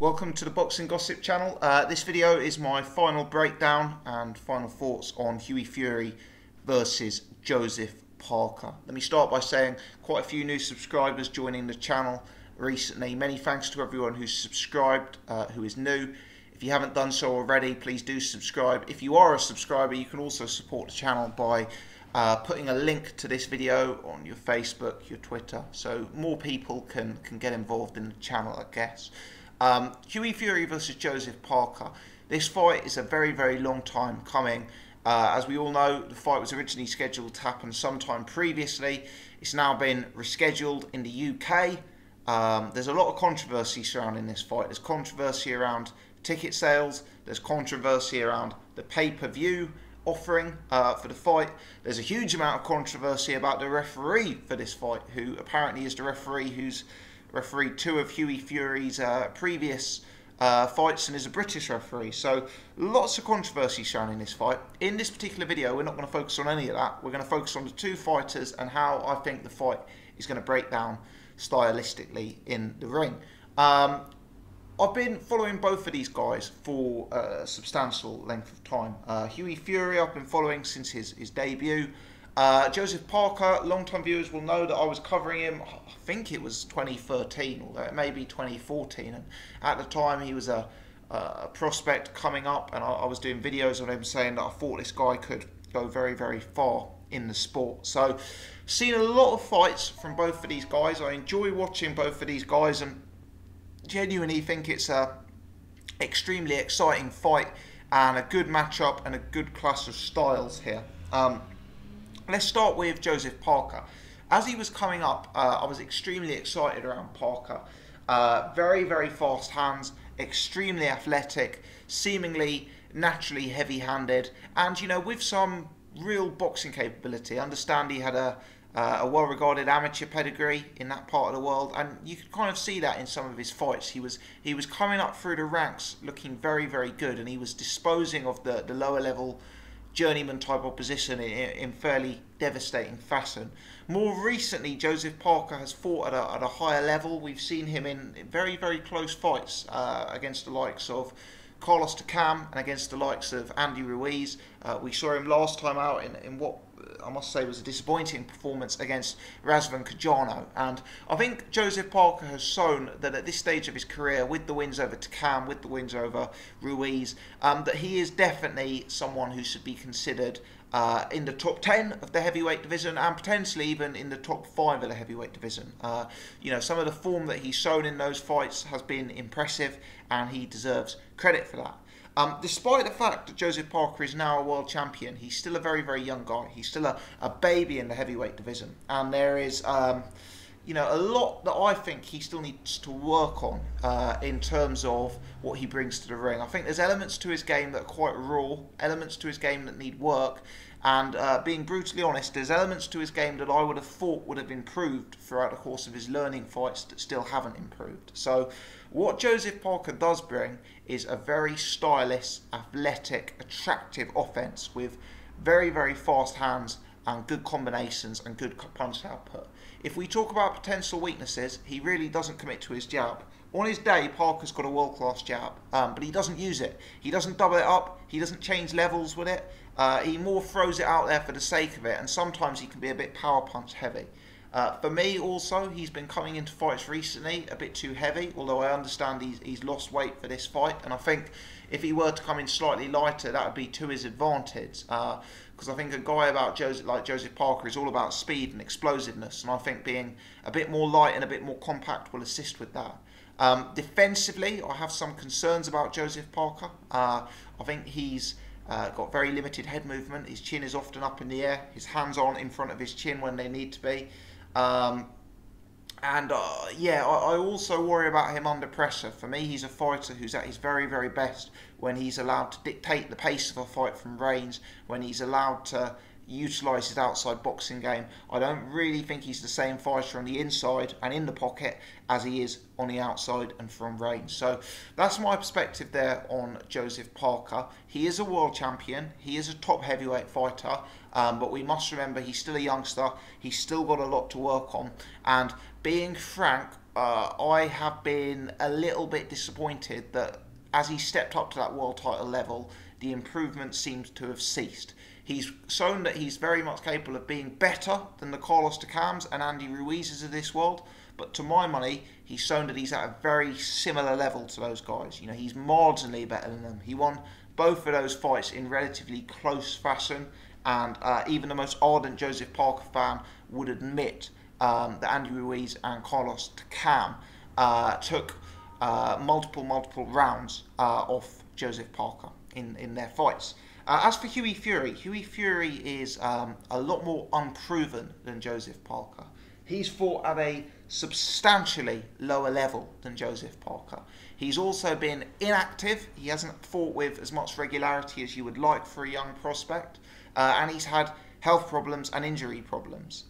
Welcome to the Boxing Gossip channel. This video is my final breakdown and final thoughts on Hughie Fury versus Joseph Parker. Let me start by saying quite a few new subscribers joining the channel recently. Many thanks to everyone who's subscribed, who is new. If you haven't done so already, please do subscribe. If you are a subscriber, you can also support the channel by putting a link to this video on your Facebook, your Twitter, so more people can get involved in the channel, I guess. Hughie Fury versus Joseph Parker. This fight is a very long time coming. As we all know, the fight was originally scheduled to happen sometime previously. It's now been rescheduled in the UK. There's a lot of controversy surrounding this fight. There's controversy around ticket sales. There's controversy around the pay-per-view offering for the fight. There's a huge amount of controversy about the referee for this fight, who apparently is the referee who's refereed two of Hughie Fury's previous fights and is a British referee. So lots of controversy surrounding this fight. In this particular video, we're not going to focus on any of that. We're going to focus on the two fighters and how I think the fight is going to break down stylistically in the ring. I've been following both of these guys for a substantial length of time. Hughie Fury I've been following since his debut. Joseph Parker, long-time viewers will know that I was covering him, I think it was 2013, although it may be 2014. And at the time he was a prospect coming up, and I was doing videos on him saying that I thought this guy could go very far in the sport. So, seen a lot of fights from both of these guys. I enjoy watching both of these guys and genuinely think it's a extremely exciting fight and a good matchup and a good clash of styles here. Let's start with Joseph Parker. As he was coming up, I was extremely excited around Parker. Very fast hands, extremely athletic, seemingly naturally heavy-handed, and you know, with some real boxing capability. I understand he had a well-regarded amateur pedigree in that part of the world, and you could kind of see that in some of his fights. He was coming up through the ranks looking very good, and he was disposing of the lower level journeyman type opposition in fairly devastating fashion. More recently, Joseph Parker has fought at a higher level. We've seen him in very close fights against the likes of Carlos Takam and against the likes of Andy Ruiz. We saw him last time out in what I must say was a disappointing performance against Razvan Kajano. And I think Joseph Parker has shown that at this stage of his career, with the wins over Takam, with the wins over Ruiz, that he is definitely someone who should be considered in the top 10 of the heavyweight division, and potentially even in the top 5 of the heavyweight division. You know, some of the form that he's shown in those fights has been impressive, and he deserves credit for that. Despite the fact that Joseph Parker is now a world champion, he's still a very young guy. He's still a baby in the heavyweight division, and there is you know, a lot that I think he still needs to work on in terms of what he brings to the ring. I think there's elements to his game that are quite raw, elements to his game that need work, and being brutally honest, there's elements to his game that I would have thought would have improved throughout the course of his learning fights that still haven't improved. So what Joseph Parker does bring is a very stylish, athletic, attractive offense with very fast hands and good combinations and good punch output. If we talk about potential weaknesses, he really doesn't commit to his jab. On his day, Parker's got a world-class jab, but he doesn't use it. He doesn't double it up. He doesn't change levels with it. He more throws it out there for the sake of it, and sometimes he can be a bit power punch heavy. For me also, he's been coming into fights recently a bit too heavy, although I understand he's lost weight for this fight, and I think if he were to come in slightly lighter, that would be to his advantage, because I think a guy like Joseph Parker is all about speed and explosiveness, and I think being a bit more light and a bit more compact will assist with that. Defensively, I have some concerns about Joseph Parker. I think he's got very limited head movement. His chin is often up in the air. His hands aren't in front of his chin when they need to be. Yeah, I also worry about him under pressure. For me, he's a fighter who's at his very best when he's allowed to dictate the pace of a fight from range, when he's allowed to utilise his outside boxing game. I don't really think he's the same fighter on the inside and in the pocket as he is on the outside and from range. So that's my perspective there on Joseph Parker. He is a world champion. He is a top heavyweight fighter. But we must remember he's still a youngster. He's still got a lot to work on. And being frank, I have been a little bit disappointed that as he stepped up to that world title level, the improvement seems to have ceased. He's shown that he's very much capable of being better than the Carlos Takams and Andy Ruizes of this world, but to my money, he's shown that he's at a very similar level to those guys. You know, he's marginally better than them. He won both of those fights in relatively close fashion, and even the most ardent Joseph Parker fan would admit that Andy Ruiz and Carlos Takam took multiple rounds off Joseph Parker in their fights. As for Hughie Fury is a lot more unproven than Joseph Parker. He's fought at a substantially lower level than Joseph Parker. He's also been inactive. He hasn't fought with as much regularity as you would like for a young prospect. And he's had health problems and injury problems.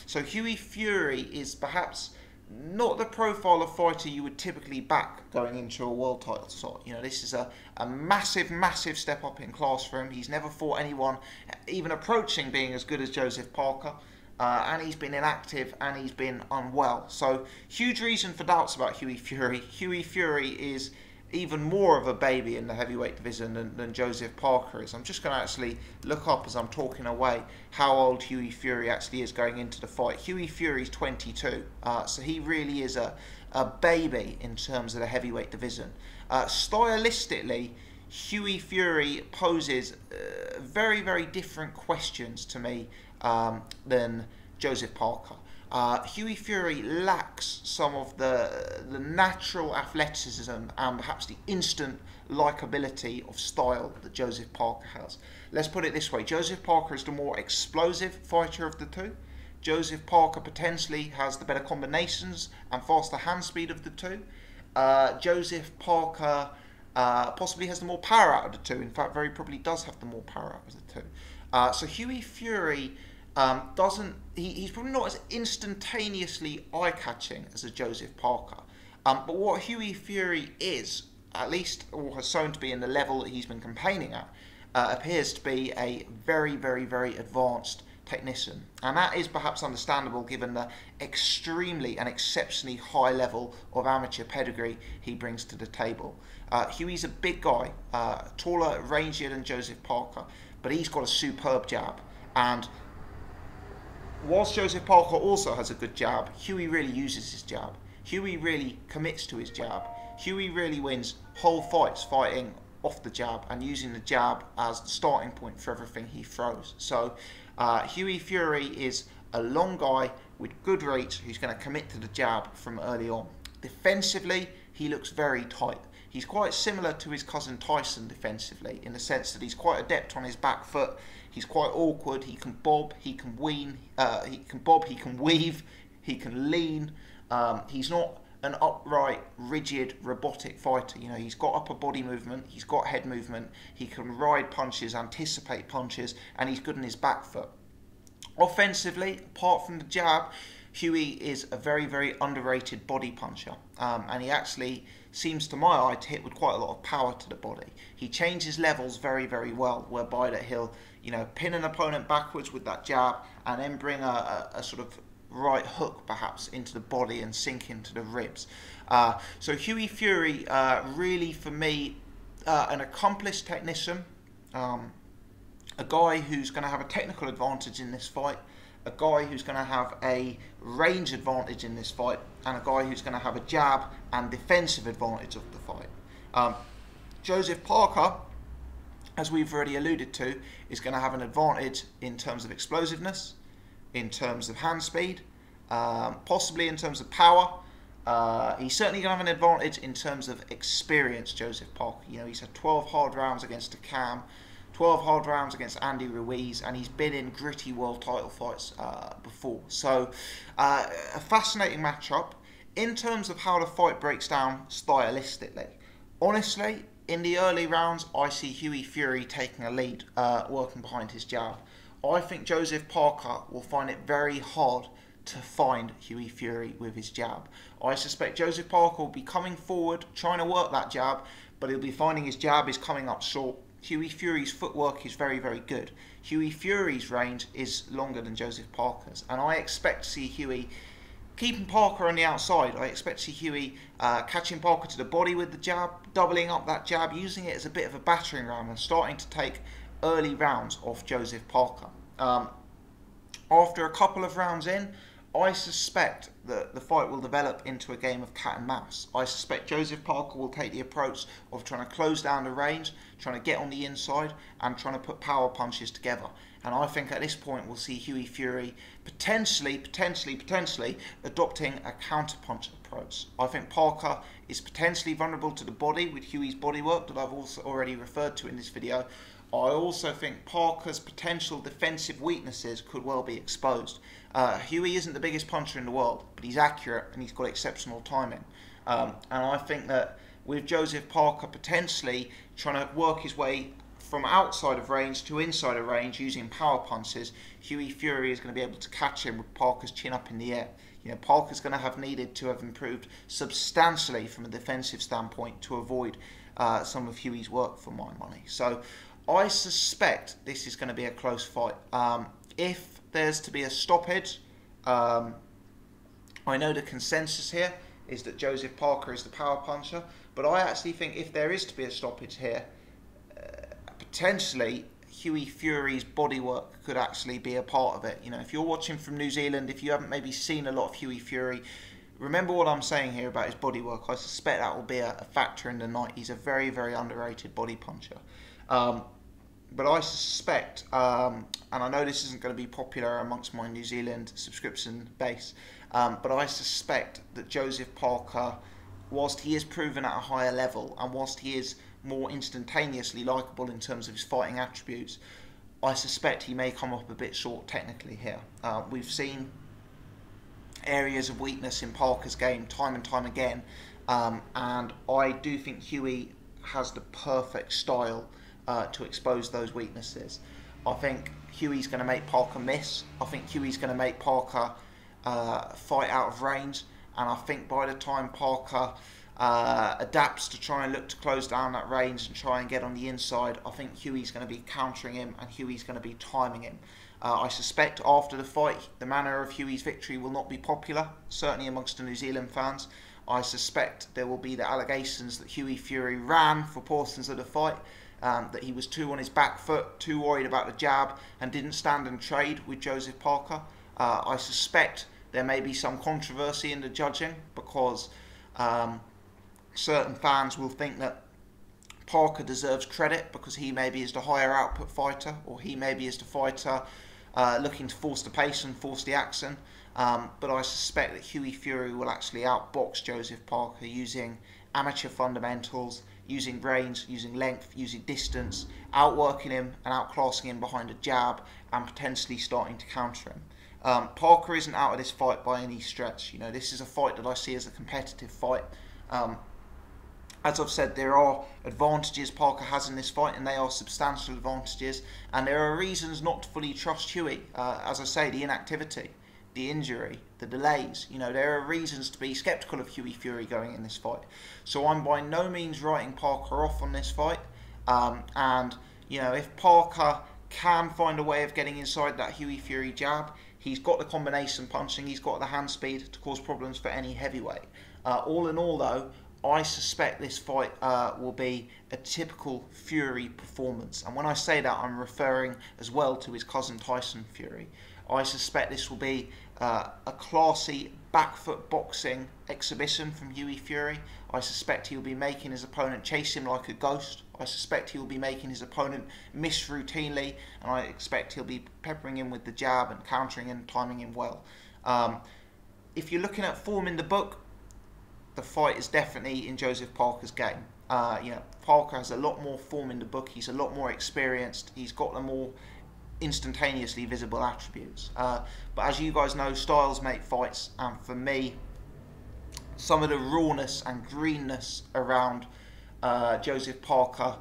So Hughie Fury is perhaps not the profile of fighter you would typically back going into a world title shot. You know, this is a massive step up in class for him. He's never fought anyone even approaching being as good as Joseph Parker. And he's been inactive and he's been unwell. So huge reason for doubts about Hughie Fury. Hughie Fury is even more of a baby in the heavyweight division than Joseph Parker is. I'm just going to actually look up as I'm talking away how old Hughie Fury actually is going into the fight. Hughie Fury's 22, so he really is a baby in terms of the heavyweight division. Stylistically, Hughie Fury poses very different questions to me than Joseph Parker. Hughie Fury lacks some of the natural athleticism and perhaps the instant likability of style that Joseph Parker has. Let's put it this way, Joseph Parker is the more explosive fighter of the two. Joseph Parker potentially has the better combinations and faster hand speed of the two. Joseph Parker possibly has the more power out of the two. In fact, very probably does have the more power out of the two. So Hughie Fury he's probably not as instantaneously eye-catching as a Joseph Parker. But what Hughie Fury is, at least, or has shown to be in the level that he's been campaigning at, appears to be a very advanced technician. And that is perhaps understandable given the extremely and exceptionally high level of amateur pedigree he brings to the table. Hughie's a big guy, taller, rangier than Joseph Parker, but he's got a superb jab. And whilst Joseph Parker also has a good jab, Hughie really uses his jab. Hughie really commits to his jab. Hughie really wins whole fights fighting off the jab and using the jab as the starting point for everything he throws. So Hughie Fury is a long guy with good reach who's going to commit to the jab from early on. Defensively, he looks very tight. He's quite similar to his cousin Tyson defensively in the sense that he's quite adept on his back foot. He's quite awkward. He can bob, he can weave, he can lean. He's not an upright, rigid, robotic fighter. You know, he's got upper body movement, he's got head movement, he can ride punches, anticipate punches, and he's good on his back foot. Offensively, apart from the jab, Hughie is a very underrated body puncher, and he actually seems to my eye to hit with quite a lot of power to the body. He changes levels very well, whereby that he'll, you know, pin an opponent backwards with that jab and then bring a sort of right hook perhaps into the body and sink into the ribs. So Hughie Fury really for me an accomplished technician, a guy who's going to have a technical advantage in this fight, a guy who's going to have a range advantage in this fight, and a guy who's going to have a jab and defensive advantage of the fight. Joseph Parker, as we've already alluded to, is going to have an advantage in terms of explosiveness, in terms of hand speed, possibly in terms of power. He's certainly going to have an advantage in terms of experience, Joseph Parker. You know, he's had 12 hard rounds against a Cam, 12 hard rounds against Andy Ruiz, and he's been in gritty world title fights before. So, a fascinating matchup. In terms of how the fight breaks down stylistically, honestly, in the early rounds, I see Hughie Fury taking a lead, working behind his jab. I think Joseph Parker will find it very hard to find Hughie Fury with his jab. I suspect Joseph Parker will be coming forward, trying to work that jab, but he'll be finding his jab is coming up short. Hughie Fury's footwork is very good. Hughie Fury's range is longer than Joseph Parker's, and I expect to see Hughie keeping Parker on the outside. I expect to see Hughie catching Parker to the body with the jab, doubling up that jab, using it as a bit of a battering ram and starting to take early rounds off Joseph Parker. After a couple of rounds in, I suspect that the fight will develop into a game of cat and mouse. I suspect Joseph Parker will take the approach of trying to close down the range, trying to get on the inside, and trying to put power punches together. And I think at this point we'll see Hughie Fury potentially adopting a counterpunch approach. I think Parker is potentially vulnerable to the body with Hughie's bodywork that I've also already referred to in this video. I also think Parker's potential defensive weaknesses could well be exposed. Hughie isn't the biggest puncher in the world, but he's accurate and he's got exceptional timing. And I think that with Joseph Parker potentially trying to work his way from outside of range to inside of range using power punches, Hughie Fury is going to be able to catch him with Parker's chin up in the air. You know, Parker's going to have needed to have improved substantially from a defensive standpoint to avoid some of Hughie's work, for my money. So I suspect this is going to be a close fight. If there's to be a stoppage, I know the consensus here is that Joseph Parker is the power puncher, but I actually think if there is to be a stoppage here, potentially Hughie Fury's bodywork could actually be a part of it. You know, if you're watching from New Zealand, if you haven't maybe seen a lot of Hughie Fury, remember what I'm saying here about his bodywork. I suspect that will be a factor in the night. He's a very, very underrated body puncher. But I suspect, and I know this isn't going to be popular amongst my New Zealand subscription base, but I suspect that Joseph Parker, whilst he is proven at a higher level and whilst he is more instantaneously likeable in terms of his fighting attributes, I suspect he may come up a bit short technically here. We've seen areas of weakness in Parker's game time and time again, and I do think Hughie has the perfect style to expose those weaknesses. I think Hughie's going to make Parker miss. I think Hughie's going to make Parker fight out of range, and I think by the time Parker adapts to try and look to close down that range and try and get on the inside, I think Hughie's going to be countering him and Hughie's going to be timing him. I suspect after the fight, the manner of Hughie's victory will not be popular, certainly amongst the New Zealand fans. I suspect there will be the allegations that Hughie Fury ran for portions of the fight, that he was too on his back foot, too worried about the jab, and didn't stand and trade with Joseph Parker. I suspect there may be some controversy in the judging because certain fans will think that Parker deserves credit because he maybe is the higher output fighter, or he maybe is the fighter looking to force the pace and force the action. But I suspect that Hughie Fury will actually outbox Joseph Parker using amateur fundamentals, using range, using length, using distance, outworking him and outclassing him behind a jab and potentially starting to counter him. Parker isn't out of this fight by any stretch. You know, this is a fight that I see as a competitive fight. As I've said, there are advantages Parker has in this fight, and they are substantial advantages, and there are reasons not to fully trust Hughie. As I say, the inactivity, the injury, the delays. You know, there are reasons to be sceptical of Hughie Fury going in this fight. So I'm by no means writing Parker off on this fight. And, you know, if Parker can find a way of getting inside that Hughie Fury jab, he's got the combination punching, he's got the hand speed to cause problems for any heavyweight. All in all, though, I suspect this fight will be a typical Fury performance. And when I say that, I'm referring as well to his cousin Tyson Fury. I suspect this will be a classy back foot boxing exhibition from Hughie Fury. I suspect he'll be making his opponent chase him like a ghost. I suspect he'll be making his opponent miss routinely, and I expect he'll be peppering him with the jab and countering and timing him well. If you're looking at form in the book, the fight is definitely in Joseph Parker's game. You know, Parker has a lot more form in the book. He's a lot more experienced. He's got the more instantaneously visible attributes. But as you guys know, styles make fights, and for me, some of the rawness and greenness around Joseph Parker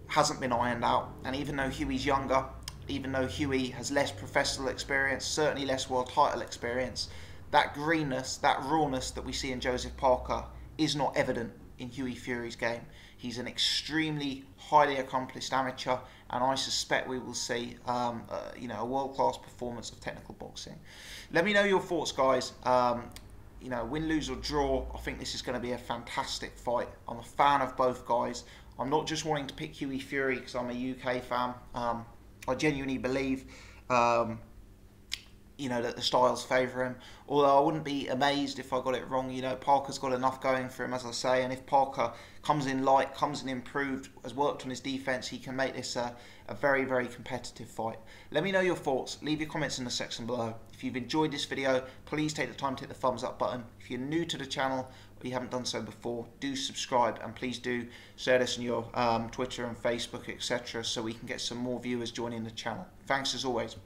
hasn't been ironed out. And even though Hughie's younger, even though Hughie has less professional experience, certainly less world title experience, that greenness, that rawness that we see in Joseph Parker is not evident in Hughie Fury's game. He's an extremely highly accomplished amateur, and I suspect we will see you know, a world-class performance of technical boxing. Let me know your thoughts, guys. you know, win, lose or draw, I think this is going to be a fantastic fight. I'm a fan of both guys. I'm not just wanting to pick Hughie Fury because I'm a UK fan. I genuinely believe, you know, that the styles favour him. Although I wouldn't be amazed if I got it wrong. You know, Parker's got enough going for him, as I say, and if Parker comes in light, comes in improved, has worked on his defence, he can make this a very, very competitive fight. Let me know your thoughts. Leave your comments in the section below. If you've enjoyed this video, please take the time to hit the thumbs up button. If you're new to the channel or you haven't done so before, do subscribe, and please do share this on your Twitter and Facebook, etc., so we can get some more viewers joining the channel. Thanks as always.